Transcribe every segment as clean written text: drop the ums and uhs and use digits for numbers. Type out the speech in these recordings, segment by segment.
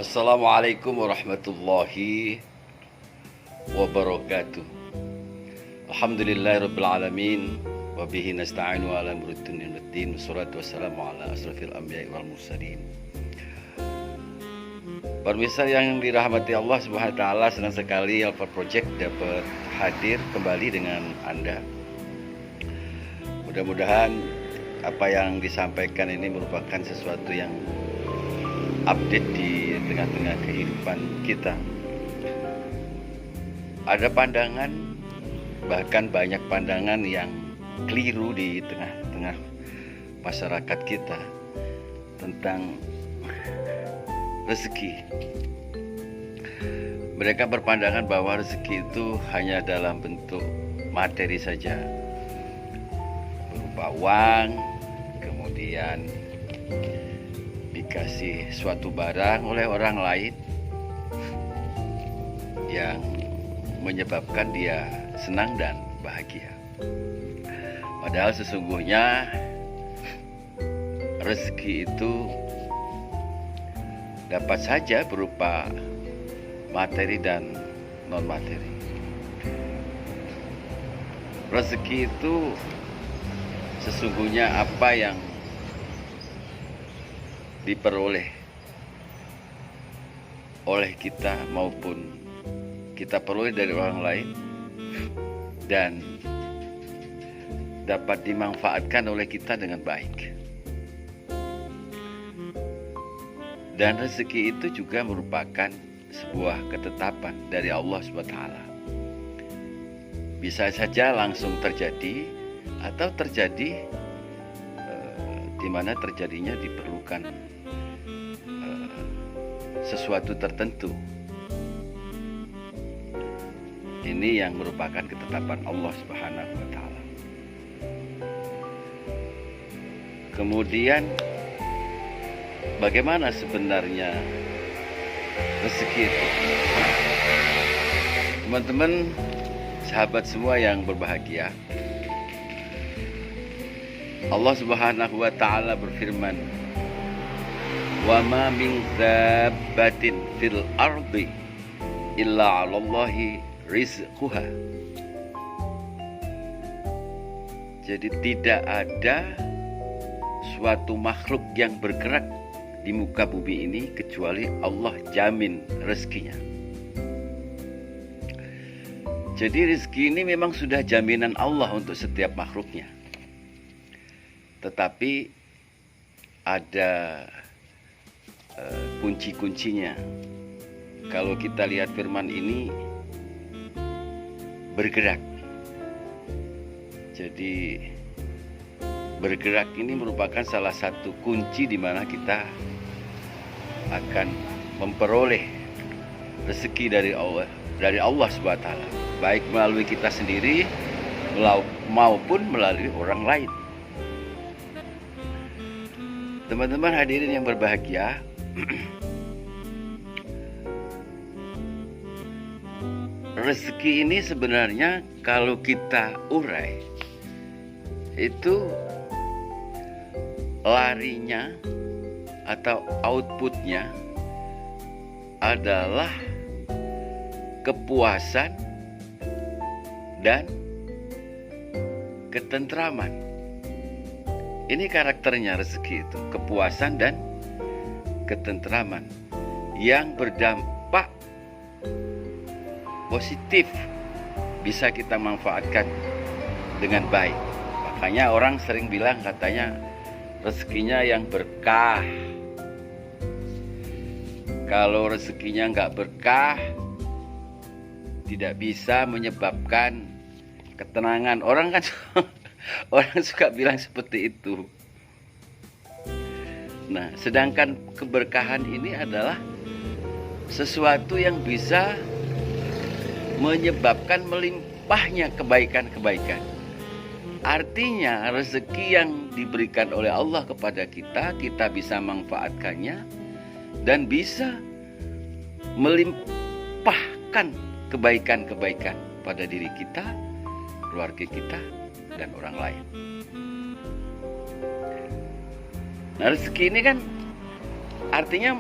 Assalamualaikum warahmatullahi wabarakatuh. Alhamdulillahirabbil alamin wa bihi nasta'inu ala umuri dunya waddin. Wassalatu wassalamu ala asrofil anbiya'i wal mursalin. Pemirsa yang dirahmati Allah Subhanahu wa taala, senang sekali Alfa Project dapat hadir kembali dengan Anda. Mudah-mudahan apa yang disampaikan ini merupakan sesuatu yang update di tengah-tengah kehidupan kita. Ada pandangan, bahkan banyak pandangan yang keliru di tengah-tengah masyarakat kita tentang rezeki. Mereka berpandangan bahwa rezeki itu hanya dalam bentuk materi saja, berupa uang, kemudian dikasih suatu barang oleh orang lain yang menyebabkan dia senang dan bahagia. Padahal sesungguhnya rezeki itu dapat saja berupa materi dan non materi. Rezeki itu sesungguhnya apa yang diperoleh oleh kita maupun kita peroleh dari orang lain dan dapat dimanfaatkan oleh kita dengan baik. Dan rezeki itu juga merupakan sebuah ketetapan dari Allah SWT. Bisa saja langsung terjadi atau terjadi di mana terjadinya diperlukan sesuatu tertentu. Ini yang merupakan ketetapan Allah Subhanahu wa taala. Kemudian bagaimana sebenarnya rezeki itu? Teman-teman, sahabat semua yang berbahagia, Allah Subhanahu wa taala berfirman, "Wa ma min dzabbatin fil ardi illa 'alallahi rizquha." Jadi tidak ada suatu makhluk yang bergerak di muka bumi ini kecuali Allah jamin rezekinya. Jadi rezeki ini memang sudah jaminan Allah untuk setiap makhluknya. Tetapi ada kunci-kuncinya. Kalau kita lihat firman ini bergerak. Jadi bergerak ini merupakan salah satu kunci di mana kita akan memperoleh rezeki dari Allah SWT, baik melalui kita sendiri maupun melalui orang lain. Teman-teman hadirin yang berbahagia, rezeki ini sebenarnya kalau kita urai itu larinya atau outputnya adalah kepuasan dan ketentraman. Ini karakternya rezeki itu, kepuasan dan ketentraman yang berdampak positif, bisa kita manfaatkan dengan baik. Makanya orang sering bilang katanya rezekinya yang berkah. Kalau rezekinya nggak berkah, tidak bisa menyebabkan ketenangan. Orang kan orang suka bilang seperti itu. Nah, sedangkan keberkahan ini adalah sesuatu yang bisa menyebabkan melimpahnya kebaikan-kebaikan. Artinya rezeki yang diberikan oleh Allah kepada kita, kita bisa manfaatkannya dan bisa melimpahkan kebaikan-kebaikan pada diri kita, keluarga kita, dan orang lain. Nah, rezeki ini kan artinya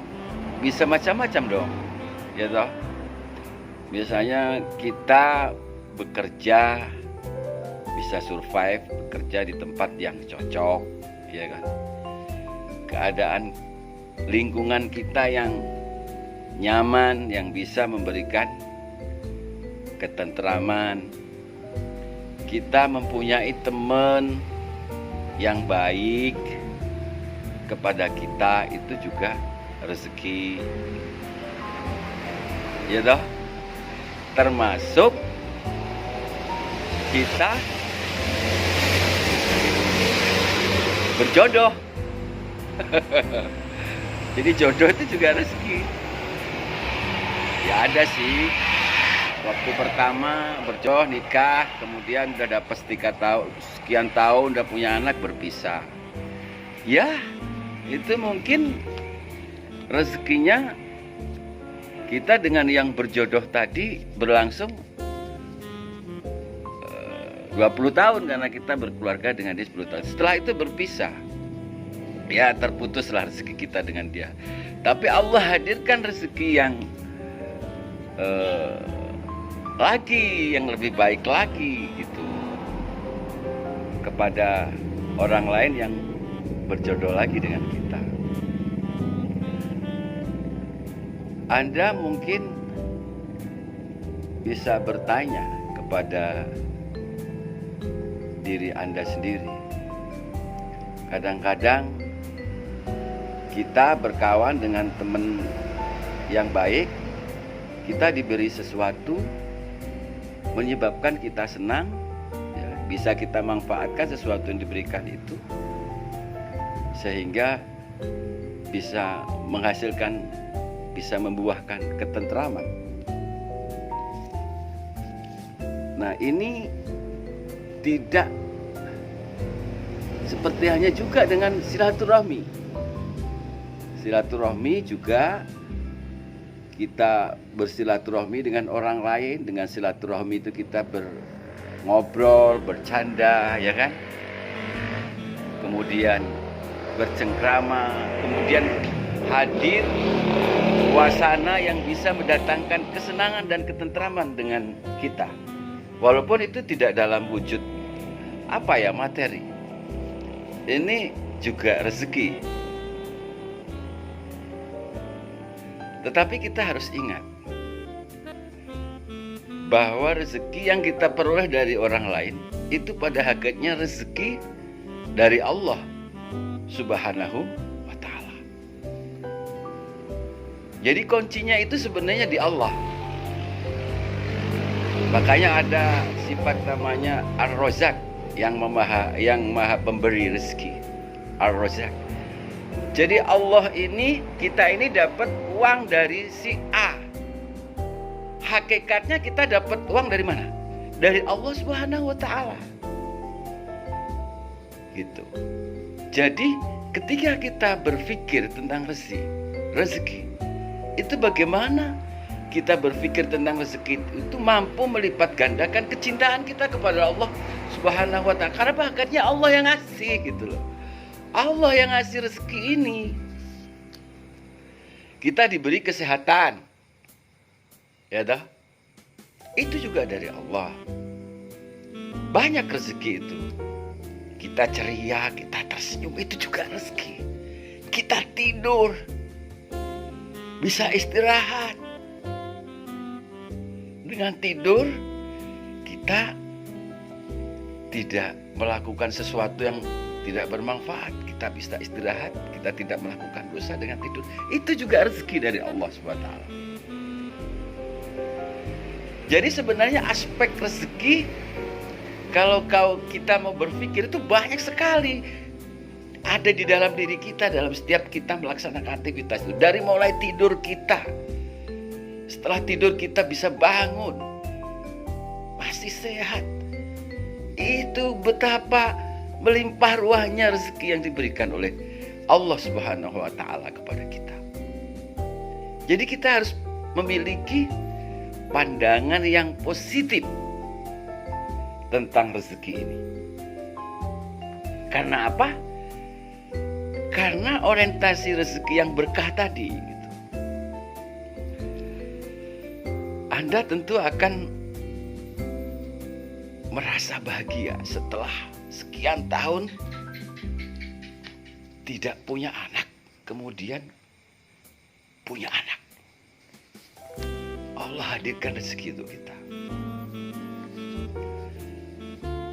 bisa macam-macam dong, ya toh. Misalnya kita bekerja, bisa survive, bekerja di tempat yang cocok, ya kan. Keadaan lingkungan kita yang nyaman, yang bisa memberikan ketentraman. Kita mempunyai teman yang baik kepada kita, itu juga rezeki, ya toh. Termasuk kita berjodoh. Jadi jodoh itu juga rezeki. Ya ada sih, waktu pertama berjodoh, nikah, kemudian udah dapat sekian tahun, udah punya anak, berpisah. Ya, itu mungkin rezekinya kita dengan yang berjodoh tadi berlangsung 20 tahun karena kita berkeluarga dengan dia 10 tahun. Setelah itu berpisah. Ya, terputuslah rezeki kita dengan dia. Tapi Allah hadirkan rezeki yang lagi, yang lebih baik lagi gitu, kepada orang lain yang berjodoh lagi dengan kita. Anda mungkin bisa bertanya kepada diri Anda sendiri. Kadang-kadang kita berkawan dengan teman yang baik, kita diberi sesuatu menyebabkan kita senang, ya, bisa kita manfaatkan sesuatu yang diberikan itu sehingga bisa menghasilkan, bisa membuahkan ketentraman. Nah, ini tidak seperti hanya juga dengan silaturahmi. Silaturahmi juga kita bersilaturahmi dengan orang lain. Dengan silaturahmi itu kita ngobrol, bercanda, ya kan? Kemudian bercengkrama, kemudian hadir suasana yang bisa mendatangkan kesenangan dan ketentraman dengan kita. Walaupun itu tidak dalam wujud materi. Ini juga rezeki. Tetapi kita harus ingat bahwa rezeki yang kita peroleh dari orang lain itu pada hakikatnya rezeki dari Allah Subhanahu wa ta'ala. Jadi kuncinya itu sebenarnya di Allah. Makanya ada sifat namanya Ar-Razzaq, yang maha pemberi rezeki. Ar-Razzaq. Jadi Allah ini, kita ini dapat uang dari si A. Hakikatnya kita dapat uang dari mana? Dari Allah Subhanahu wa ta'ala. Gitu. Jadi ketika kita berpikir tentang rezeki, itu bagaimana kita berpikir tentang rezeki itu mampu melipat gandakan kecintaan kita kepada Allah Subhanahu wa ta'ala. Karena hakikatnya Allah yang ngasih gitu loh. Allah yang ngasih rezeki ini. Kita diberi kesehatan, ya dah, itu juga dari Allah. Banyak rezeki itu. Kita ceria, kita tersenyum, itu juga rezeki. Kita tidur, bisa istirahat. Dengan tidur, kita tidak melakukan sesuatu yang tidak bermanfaat. Kita bisa istirahat, kita tidak melakukan dosa dengan tidur. Itu juga rezeki dari Allah SWT. Jadi sebenarnya aspek rezeki, kalau kita mau berpikir, itu banyak sekali. Ada di dalam diri kita, dalam setiap kita melaksanakan aktivitas itu. Dari mulai tidur kita, setelah tidur kita bisa bangun, masih sehat. Itu betapa melimpah ruahnya rezeki yang diberikan oleh Allah Subhanahu wa ta'ala kepada kita. Jadi kita harus memiliki pandangan yang positif tentang rezeki ini. Karena apa? Karena orientasi rezeki yang berkah tadi gitu. Anda tentu akan merasa bahagia setelah sekian tahun tidak punya anak, kemudian punya anak. Allah hadirkan rezeki untuk kita.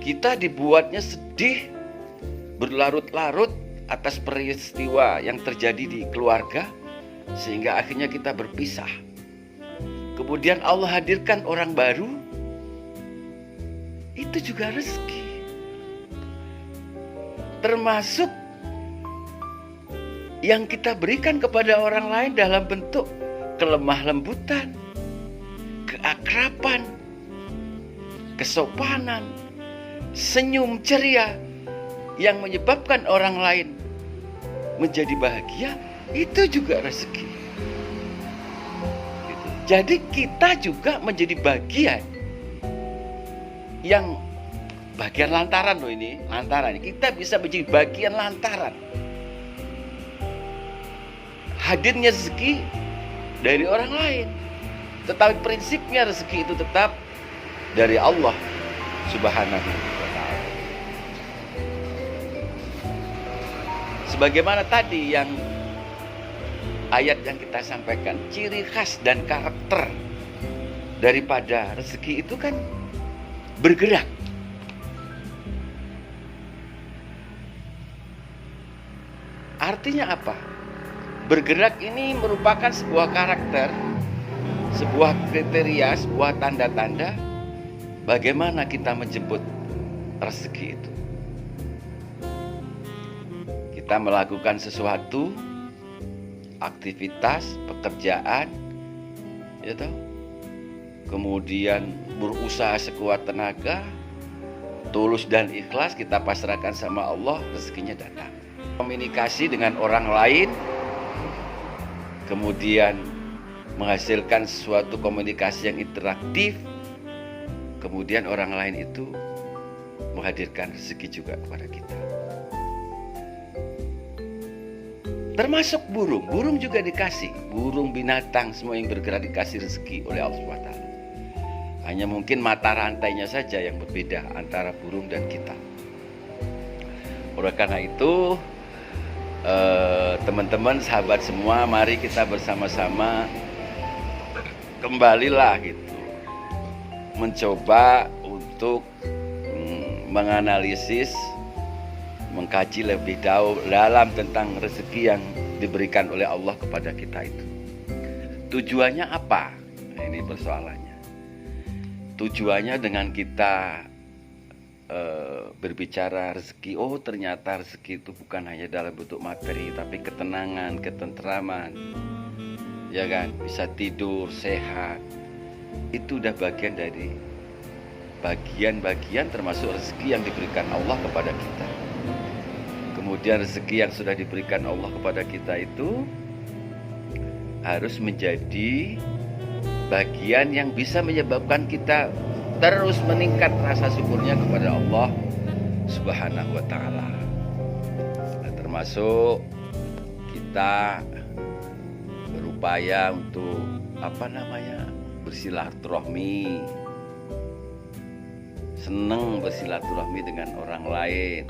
Kita dibuatnya sedih berlarut-larut atas peristiwa yang terjadi di keluarga, sehingga akhirnya kita berpisah. Kemudian Allah hadirkan orang baru, itu juga rezeki. Termasuk yang kita berikan kepada orang lain dalam bentuk kelemah lembutan, keakraban, kesopanan, senyum ceria yang menyebabkan orang lain menjadi bahagia, itu juga rezeki. Gitu. Jadi kita juga menjadi bagian yang bagian lantaran loh ini, lantaran. Kita bisa menjadi bagian lantaran hadirnya rezeki dari orang lain. Tetapi prinsipnya rezeki itu tetap dari Allah Subhanahu wa ta'ala. Sebagaimana tadi yang ayat yang kita sampaikan, ciri khas dan karakter daripada rezeki itu kan bergerak. Artinya apa? Bergerak ini merupakan sebuah karakter, sebuah kriteria, sebuah tanda-tanda bagaimana kita menjemput rezeki itu. Kita melakukan sesuatu, aktivitas, pekerjaan, ya toh? Kemudian berusaha sekuat tenaga, tulus dan ikhlas, kita pasrahkan sama Allah, rezekinya datang. Komunikasi dengan orang lain, kemudian menghasilkan suatu komunikasi yang interaktif, kemudian orang lain itu menghadirkan rezeki juga kepada kita. Termasuk burung, burung juga dikasih, burung, binatang, semua yang bergerak dikasih rezeki oleh Allah SWT. Hanya mungkin mata rantainya saja yang berbeda antara burung dan kita. Oleh karena itu, teman-teman, sahabat semua, mari kita bersama-sama kembalilah gitu, mencoba untuk menganalisis, mengkaji lebih dalam tentang rezeki yang diberikan oleh Allah kepada kita itu. Tujuannya apa? Nah, ini persoalannya. Tujuannya dengan kita berbicara rezeki, oh ternyata rezeki itu bukan hanya dalam bentuk materi, tapi ketenangan, ketentraman, ya kan, bisa tidur, sehat, itu udah bagian dari bagian-bagian termasuk rezeki yang diberikan Allah kepada kita. Kemudian rezeki yang sudah diberikan Allah kepada kita itu harus menjadi bagian yang bisa menyebabkan kita terus meningkat rasa syukurnya kepada Allah Subhanahu wa ta'ala. Nah, termasuk kita berupaya untuk bersilaturahmi, senang bersilaturahmi dengan orang lain,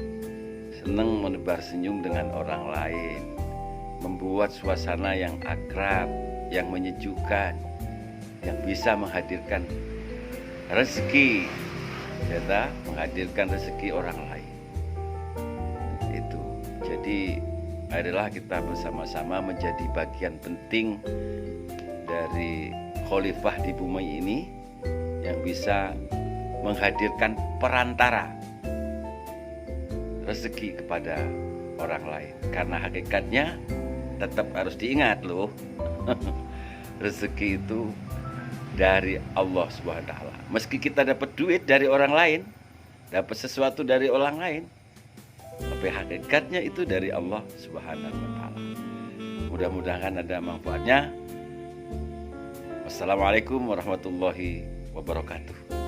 senang menebar senyum dengan orang lain, membuat suasana yang akrab, yang menyejukkan, yang bisa menghadirkan rezeki, ya, menghadirkan rezeki orang lain. Itu. Jadi adalah kita bersama-sama menjadi bagian penting dari khalifah di bumi ini yang bisa menghadirkan perantara rezeki kepada orang lain. Karena hakikatnya tetap harus diingat loh. Rezeki itu dari Allah SWT. Meski kita dapat duit dari orang lain, dapat sesuatu dari orang lain, tapi hakikatnya itu dari Allah SWT. Mudah-mudahan ada manfaatnya. Wassalamualaikum warahmatullahi wabarakatuh.